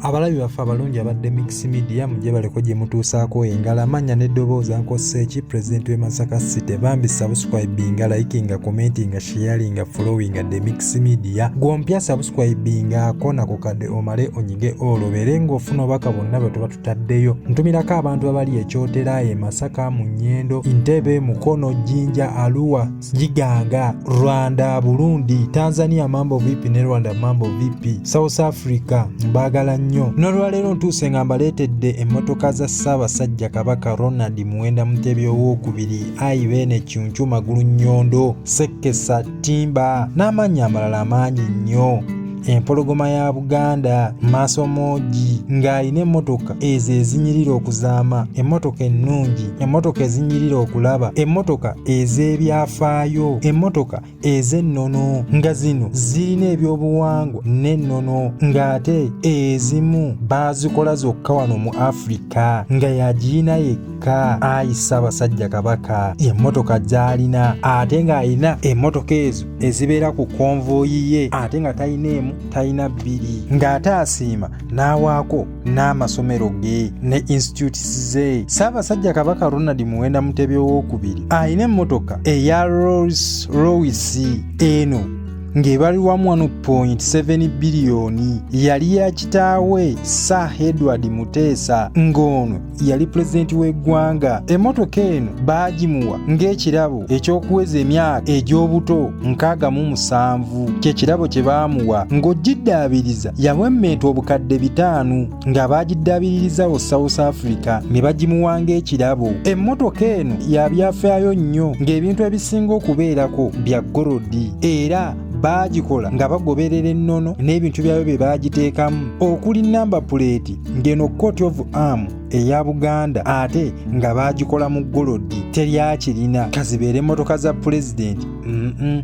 Abalabi baffe abalungi abadde Mix Media mujje baleko gye mutuusaako engala amannya n'eddoboozi Nkoseeki Pulezidenti w'e Masaka City bambi subscribinga likinga commentinga sharinga followinga The Mix Media gwompya subscribinga akona ku kadde omale onyige olobere ng'ofuna obubaka bonna bwe tuba tutaddeyo ntumirako abantu abali ekyotera e Masaka mu Nnyendo Ntebe Mukono Jinja Arua Giganga Rwanda Burundi Tanzania mambo vipi ne Rwanda mambo vipi South Africa mbagala nnyo n'olwaleero ntuuse nga mbaleetedde emmotoka za Ssaabasajja Kabaka Ronald Muwenda Mutebi owookubiri Ayibeene Kyuncu Magulu Nnyondo Sekesa Timba n'amannya amalala amaanyi nnyo empologoma ya Buganda Masomoji ng'alina emmotoka ezo ezinyirira okuzaama emmotoka ennungi emmotoka ezinyirira okulaba emmotoka ez'ebyafaayo emmotoka ez'ennono nga zino zirina ebyobuwangwa n'ennono ng'ate ezimu baazikola zokka wano mu Afrika nga yagirina yekka Ayi Ssaabasajja Kabaka emmotoka gy'alina ate ng'alina emmotoka ezo ezibeera ku konvoyi ye ate nga talina emu talina bbiri ng'ate asiima n'awaako n'amasomero ge ne institutes ze Ssaabasajja Kabaka Ronald Muwenda Mutebi owookubiri alina emmotoka eya Rolls Royce eno ng'ebalirwamu 1.7 biliyoni yali ya kitaawe Sir Edward Muteesa ng'ono yali pulezidenti w'eggwanga emmotoka eno baagimuwa ng'ekirabo ekyokuweza emyaka egy'obuto 67 ky'ekirabo kye baamuwa ng'ogiddaabiriza yawemmenta obukadde 5 nga baagiddaabiririzawo South Africa ne bagimuwa ng'ekirabo emmotoka eno ya byafaayo nnyo ng'ebintu ebisinga okubeerako bya golodi era baagikola nga bagoberera ennono n'ebintu byayo bye baagiteekamu okuli namba puleeti ng'eno coat of arm eya Buganda ate nga baagikola mu golodi teryakirina kazibeera emmotoka za pulezidenti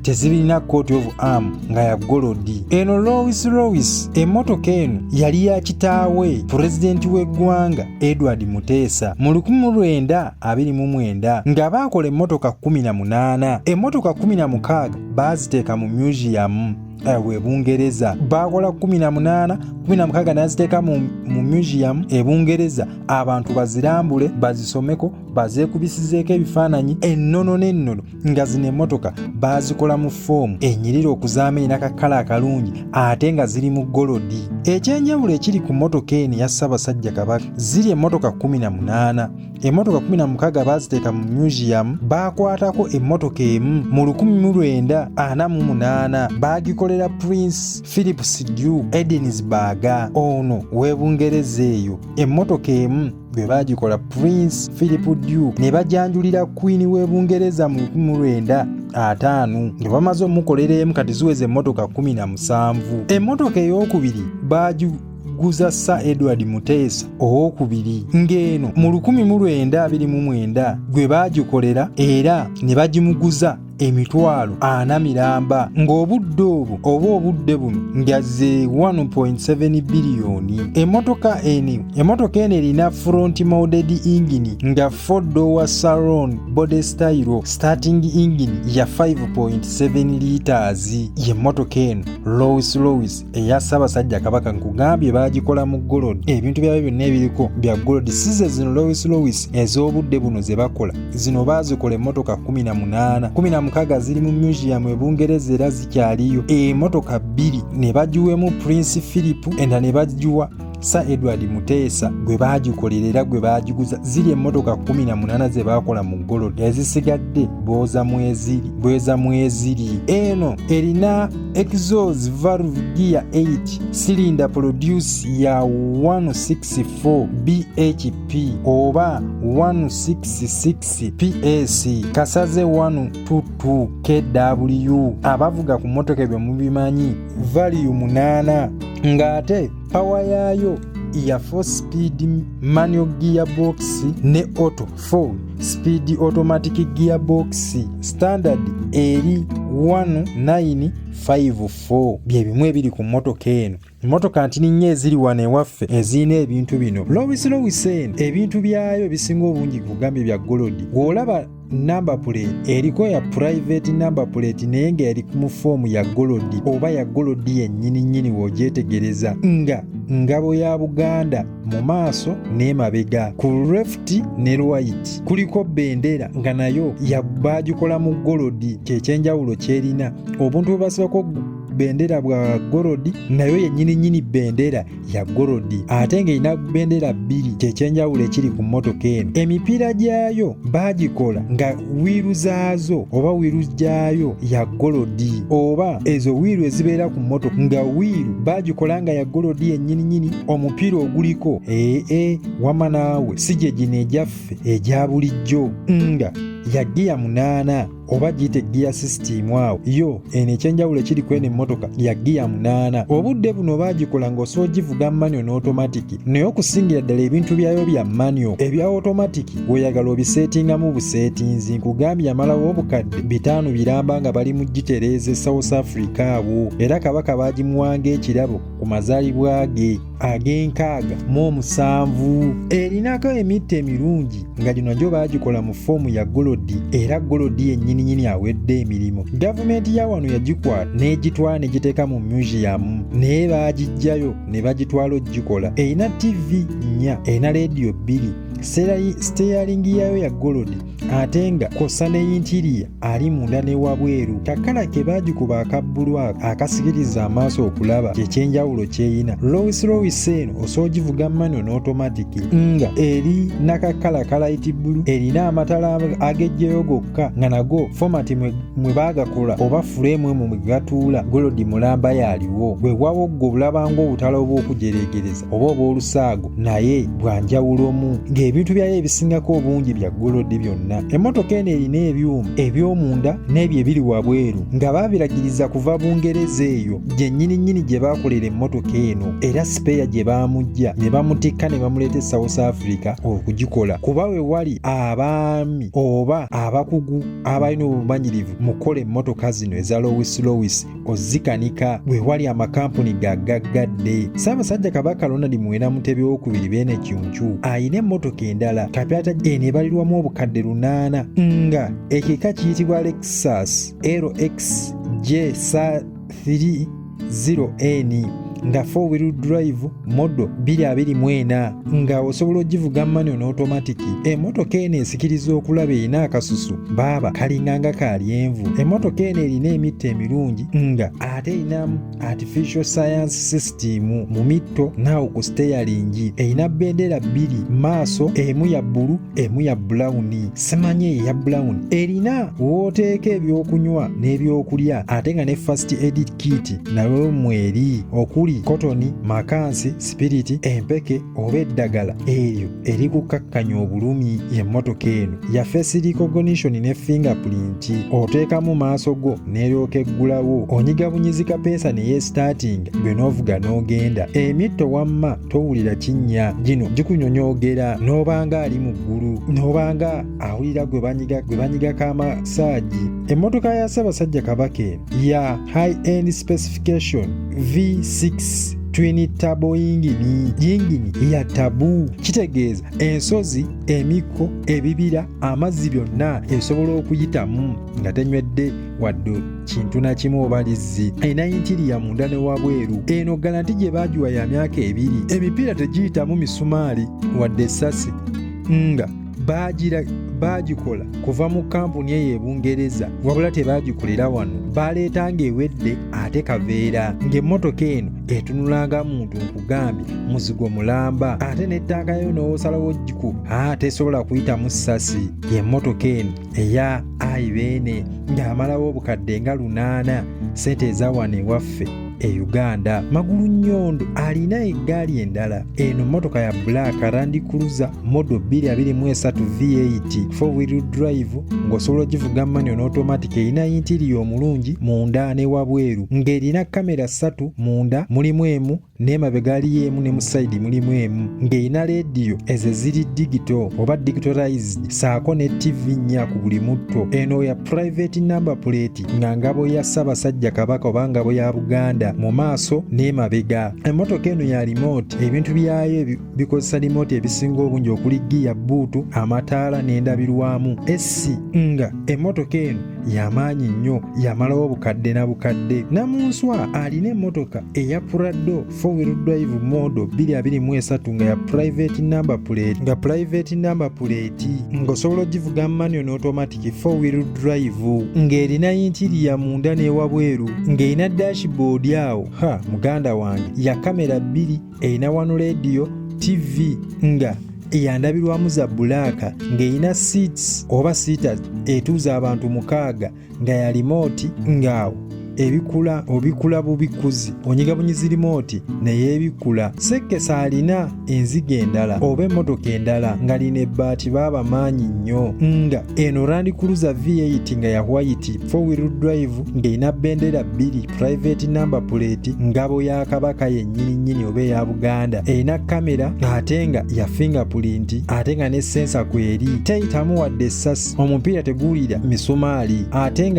tezibirina coat of arm nga ya golodi eno Rolls Royce emmotoka eno yali ya kitaawe pulezidenti w'eggwanga Edward Muteesa mu 1929 nga baakola emmotoka 18 emmotoka 16 baaziteeka mu museum we Bungereza bakola 16 naziteeka mu museum e Bungereza abantu bazirambule bazisomeko bazeekubisizeeko ebifaananyi ennono n'ennono nga zino emmotoka baazikola mu foomu enyirira okuzaama erina kakala akalungi ate nga ziri mu golodi ekyenjawulo ekiri ku mmotoka eno ya Ssaabasajja Kabaka ziri emmotoka 18 emmotoka 16 baaziteeka mu museum baakwatako emmotoka emu mu 1948 baagikolera Prince Philip Duke Edinburgh ono w'e Bungereza eyo emmotoka emu bwe baagikola Prince Philip Duke ne bajanjulira Queen w'e Bungereza mu 1905 nga bamaze omukolera emu kati ziweze emmotoka 17 emmotoka ey'okubiri guza Sir Edward Muteesa owookubiri ng'eno mu 1929 gwe baagikolera era ne bagimuguza emitwalo 40 ng'obudde obwo oba obudde buno ngazze 1.7 biliyoni emmotoka eno erina front mounted engine nga 4-door salon body style starting engine ya 5.7 liters y'emmotoka eno Rolls Royce eya Ssaabasajja Kabaka nkugambye baagikola mu golodi ebintu byabyo byonna ebiriko bya golodi size zino Rolls Royce ez'obudde buno ze bakola zino baazikola emmotoka 18 mukaga ziri mu museum e Bungereza era zikyaliyo emmotoka 2 ne bagiwemu Prince Philip enda ne bagiwa Sir Edward Muteesa gwe baagikolera era gwe baagiguza ziri emmotoka 18 ze baakola mu golodi ezisigadde bweza mweziri eno erina exhaust valve gear 8 cylinder produce ya 164 bhp oba 166 ps kasaze 122 kW abavuga ku mmotoka bye mubimanyi volume 8 ng'ate power yaayo ya 4 speed manual gearbox ne auto 4 speed automatic gearbox standard eri 1954 bye bimwe ebiri ku mmotoka eno emmotoka ntini nnyo eziri wano ewaffe ezirina ebintu bino Rolls Royce eno ebintu byayo bisinga obungi kugambye bya golodi bw'olaba number plate eriko ya private number plate naye nga yali mu foomu ya golodi oba ya golodi yennyini nnyini w'ogyetegereza nga ngabo ya Buganda mu maaso n'emabega. Ku left ne right kuliko bendera nga nayo bagikola mu golodi, kyekyenjawulo kyerina. Obuntu bwe basibako bendera bwa golodi nayo yennyini bendera ya golodi, ate ng'erina bendera bbiri, kyekyenjawulo ekiri ku mmotoka eno. Emipiira gyayo bagikola nga wiiru zaazo oba wiiru gyayo ya golodi, oba ezo wiiru ezibeera ku mmotoka nga wiiru bagikola nga ya golodi yennyini. Omupiira oguliko wama naawe si gye gino egyaffe egya bulijjo nga ya giya 8 oba giyite giya system awo yo eno ekyenjawulo ekiri kweno emmotoka ya giya 8. Obudde buno bagikola ng'osobola givuga manual n'automatic, naye okusingira ddala ebintu byayo bya manual, ebya automatic oyagala obiseetingamu buseetinzi. Nkugambye yamalawo obukadde 5 biramba nga bali mu gitereeze South Africa awo, era kabaka bagimuwanga ekirabo ku mazaalibwa ge ag'enkaaga mu 7. Erinako emitte emirungi nga gino gyo bagikola mu foomu ya golodi, era golodi yennyini awedde emirimu. Gavumenti ya wano yagikwata n'egitwala n'egiteeka mu museum, naye baagijjayo ne bagitwala ogikola. Erina TV 4, erina leediyo 2, steering yayo ya golodi, ate nga kosa ne interior ali munda ne wabweru. Kakala ke bagikuba akabbulu akasikiriza amaaso okulaba kyekyenjawulo kyeyina. Lowis eno osobola givuga manual n'automatic nga eri nakakala ka light blue, erina amatala agejjeyo gokka nga nago format mwe baagakola oba frame emu mwe gatuula golodi mulamba yaliwo. Bwe wawo gwe bulabanga obutalo bw'okujeregereza oba obw'olusaago naye bwanjawulomu, ng'ebintu byayo ebisingako obungi bya golodi byonna. Emmotoka eno erina ebyuma eby'omunda n'ebyo ebiri wabweru nga baabiragiriza kuva Bungereza eyo gyennyini gye baakolera emmotoka eno, era spare gye baamujja ne bamutikka ne bamuleeta e South Africa okugikola, kuba we wali abaami oba abakugu abalina obumanyirivu mu kukola emmotoka zino eza Lowis ozikanika, we wali amakampuni gaggadde. Ssaabasajja Kabaka Ronald Muwenda Mutebi II Beene Kyuncu ayina emmotoka endala kapyata eno ebalirwamu obukadde 8 nga ekika kiyitibwa Lexus LX J30N nga 4-wheel drive modo 2024 nga osobola ogivuga manual n'automatic. Emmotoka eno esikiriza okulaba erina akasusu baaba kalinganga kalyenvu. Emmotoka eno erina emitte emirungi nga ate erinamu artificial science system mu mitto naawo ku steering. Erina bendera 2 maaso, emu ya bbulu emu ya brown, simanyi eya brown. Erina wooteeka ebyokunywa n'ebyokulya ate nga ne first aid kit nayo mweri okuli kotoni, makansi, spiriti, empeke oba eddagala eryo erikukakkanya obulumi. Emmotoka eno ya face recognition ne fingerprint, oteekamu maaso go n'eryoka eggulawo, onyiga bunyizika peesa ne yeestarting gwe n'ovuga n'ogenda. Emitto wamma towulira kinnya, gino gikunyonyoogera n'obanga ali mu ggulu, n'obanga awulira gwe banyigako amasaagi. Emmotoka ya Ssaabasajja Kabaka eno ya high end specification V6 twin turbo yingini ya tabu, kitegeeza ensozi, emikko, ebibira, amazzi byonna esobola okuyitamu nga tenywedde wadde kintu na kimu oba lizzi. Erina interior munda ne wabweru. Eno garanti gye baagiwa ya myaka 2. Emipiira tegiyitamu misumaali wadde essasi nga baagikola kuva mu kampuni eyo e Bungereza, wabula tebaagikolera wano, baaleetanga ewedde ate kaveera. Ng'emmotoka eno etunulanga muntu nkugambye muzigo mulamba, ate n'ettanka yo n'osalawo gikuba tesobola kuyitamu ssasi. Emmotoka eno eya Beene ng'amalawo obukadde nga 8, sente eza wano ewaffe e Uganda. Magulu Nnyondo alina eggaali endala. Eno mmotoka ya Black Land Cruiser modo 2023 V8 4-wheel drive ng'osobola ogivuga manual n'automatic. Erina interior omulungi munda ne wabweru ng'erina kamera 3 munda mulimu emu n'emabega aliyo emu ne mu side mulimu emu, ng'erina leediyo ezo ziri digital oba digitalized, saako ne TV 4 ku buli mutto. Eno ya private number plate nga ngabo ya Ssaabasajja Kabaka oba ngabo ya Buganda mu maaso n'emabega. Emmotoka eno ya remote, ebintu byayo bikozesa remote ebisinga obungi okuli giya, buutu, amataala n'endabirwamu. Nga emmotoka eno yamaanyi nnyo, yamalawo obukadde na bukadde. Namunswa alina emmotoka eya Prado 4-wheel drive model 2023 nga ya private number plate ng'osobola ogivuga manual n'automatic 4-wheel drive ng'erina interior munda n'ewabweru ng'erina dashboard awo muganda wange ya kamera 2 erina wano radio TV nga yandabirwamu za bbulaaka ng'erina seats oba seaters etuuza abantu 6 nga ya remote ng'awo obikula bubikuzi onyiga bunyizi remote naye ebikula sekkesa alina enziga endala oba emmotoka endala nga lina ebbaati baaba maanyi nnyo nga eno Land Cruiser V8 nga ya white 4-wheel drive ng'erina bendera 2 private number plate ngabo ya Kabaka yennyini oba eya Buganda erina kamera ate nga ya fingerprint ate nga ne sensa kweri teyitamu wadde essasi omupiira teguwulira misumaali ate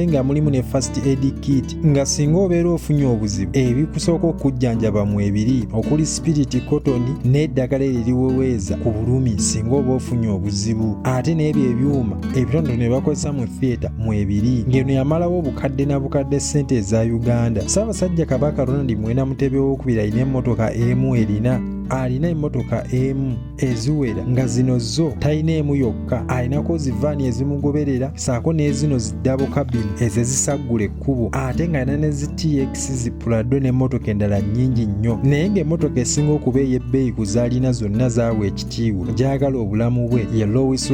nga mulimu ne first aid kit nga singa obeera ofunye obuzibu ebikusooka okujjanjaba mu ebiri okuli spirit cotton n'eddagala eririweweeza ku bulumi singa oba ofunye obuzibu ate n'ebyo ebyuma ebitonotono ne bakozesa mu theatre mu ebiri ng'eno yamalawo obukadde na bukadde ssente eza Uganda. Ssaabasajja Kabaka Ronald Muwenda Mutebi owookubiri alina emmotoka emu alina emmotoka emu eziwera nga zino zo talina emu yokka alinako zivaani ezimugoberera saako n'ezino ziddabo kabini ezezisaggula ekkubo ate nga alina ne zi TX zi Prado n'emmotoka endala nnyingi nnyo naye ng'emmotoka esinga okuba ey'ebbeeyi ku zaalina zonna zaawa ekitiibwa gyagala obulamu bwe ye Lowis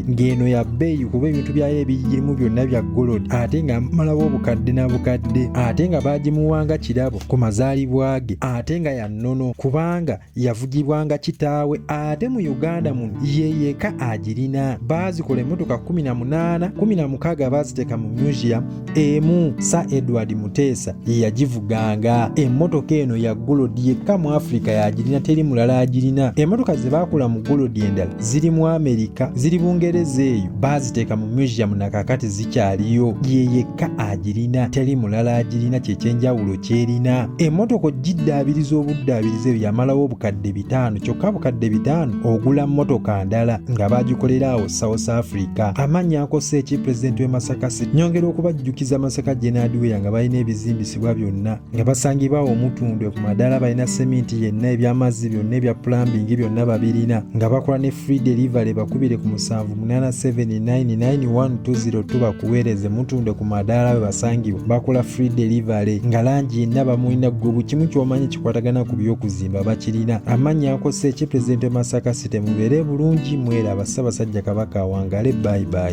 ng'eno ya bbeeyi kuba ebintu byayo ebiyirimu byonna bya gold ate nga amalawo obukadde na bukadde ate nga baagimuwanga kirabo ku mazaalibwa ge ate nga ya nnono kubanga yavugibwanga kitaawe ate mu Uganda muno yeyeka agirina baazikola emmotoka 16 baaziteeka mu museum emu Sir Edward Muteesa ye yagivuganga emmotoka eno ya gold yekka mu Africa yagirina teri mulala agirina emmotoka ze baakola mu gold endala ziri mu America ziri Bungereza eyo baaziteeka mu museum nakakati zikyaliyo yeyeka agirina teri mulala agirina kyekyenjawulo kyerina emmotoka ogiddaabiriza obuddaabiriza ebyo yamalawo obukadde 5 kyokka bukadde 5 ogula mmotoka ndala nga baagikolera awo South Africa. Amannya akose eki Pulezidenti w'e Masaka City nyongera okubajjukiza Masaka General Weya nga balina ebizimbisibwa byonna nga basangibwa omutundwe ku madaala balina seminti yenna ebyamazzi byonna ebya plumbing byonna babirina nga bakola ne free delivery bakubire ku 78799120 bakuweereze mutundwe ku madaala we basangibwa bakola free delivery nga langi yenna bamulina gwe kimu ky'omanyi kikwatagana ku by'okuzimba bakirina. Amannya akose eki Pulezidenti w'e Masaka City mubeere bulungi mwera Ssaabasajja Kabaka awangale bye bye.